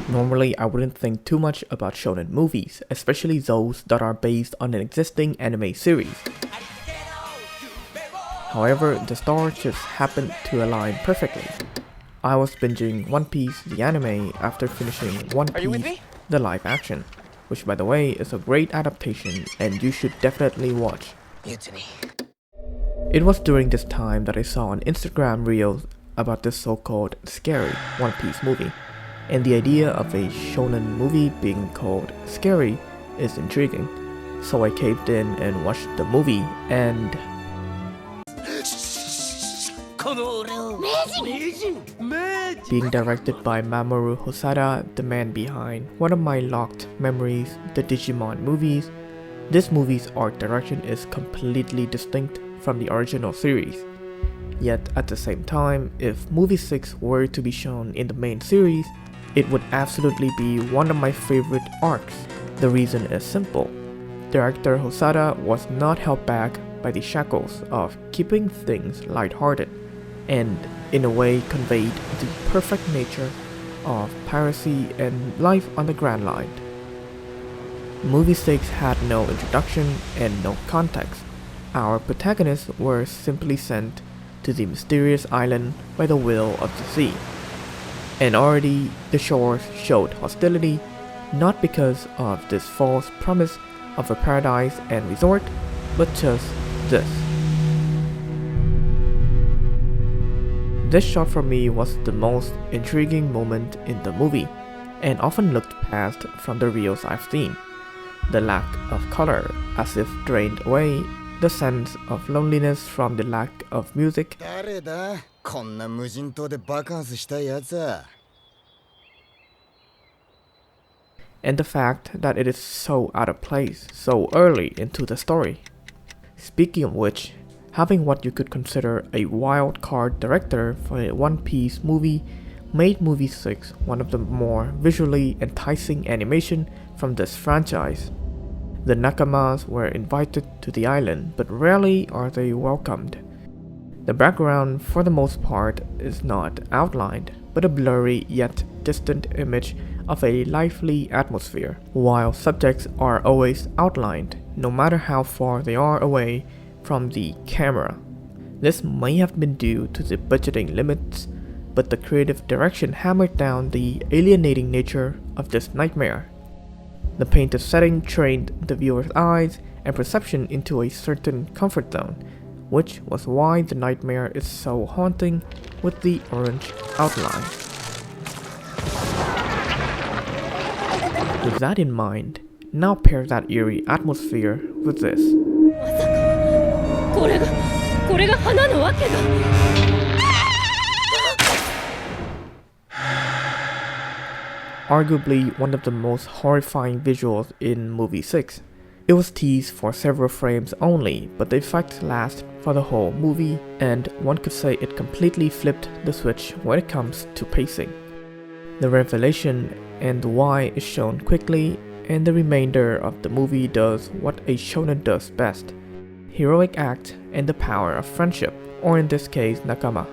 Normally, I wouldn't think too much about shonen movies, especially those that are based on an existing anime series. However, the stars just happened to align perfectly. I was binging One Piece the anime after finishing One Piece the live action, which by the way is a great adaptation and you should definitely watch. It was during this time that I saw on Instagram reels about this so-called scary One Piece movie. And the idea of a shonen movie being called scary is intriguing. So I caved in and watched the movie and... Being directed by Mamoru Hosoda, the man behind one of my locked memories, the Digimon movies, this movie's art direction is completely distinct from the original series. Yet at the same time, if movie 6 were to be shown in the main series, it would absolutely be one of my favorite arcs. The reason is simple. Director Hosoda was not held back by the shackles of keeping things lighthearted, and in a way conveyed the perfect nature of piracy and life on the Grand Line. Movie 6 had no introduction and no context. Our protagonists were simply sent to the mysterious island by the will of the sea. And already the shores showed hostility, not because of this false promise of a paradise and resort, but just this. This shot for me was the most intriguing moment in the movie, and often looked past from the reels I've seen. The lack of color, as if drained away, the sense of loneliness from the lack of music, and the fact that it is so out of place so early into the story. Speaking of which, having what you could consider a wild card director for a One Piece movie made Movie 6 one of the more visually enticing animation from this franchise. The Nakamas were invited to the island, but rarely are they welcomed. The background, for the most part, is not outlined, but a blurry yet distant image of a lively atmosphere, while subjects are always outlined, no matter how far they are away from the camera. This may have been due to the budgeting limits, but the creative direction hammered down the alienating nature of this nightmare. The painted setting trained the viewer's eyes and perception into a certain comfort zone, which was why the nightmare is so haunting with the orange outline. With that in mind, now pair that eerie atmosphere with this. Arguably one of the most horrifying visuals in Movie 6. It was teased for several frames only, but the effect lasted for the whole movie, and one could say it completely flipped the switch when it comes to pacing. The revelation and the why is shown quickly, and the remainder of the movie does what a shonen does best: heroic act and the power of friendship, or in this case, nakama.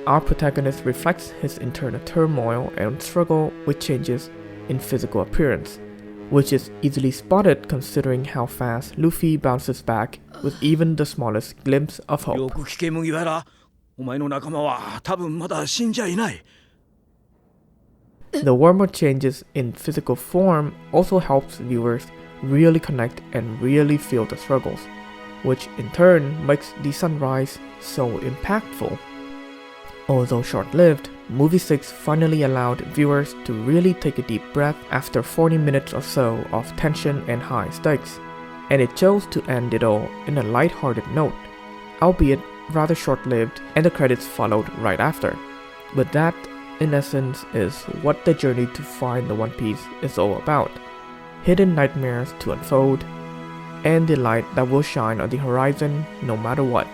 Our protagonist reflects his internal turmoil and struggle with changes in physical appearance, which is easily spotted considering how fast Luffy bounces back with even the smallest glimpse of hope. The warmer changes in physical form also helps viewers really connect and really feel the struggles, which in turn makes the sunrise so impactful. Although short-lived, Movie 6 finally allowed viewers to really take a deep breath after 40 minutes or so of tension and high stakes, and it chose to end it all in a light-hearted note, albeit rather short-lived, and the credits followed right after. But that, in essence, is what the journey to find the One Piece is all about: hidden nightmares to unfold, and the light that will shine on the horizon no matter what.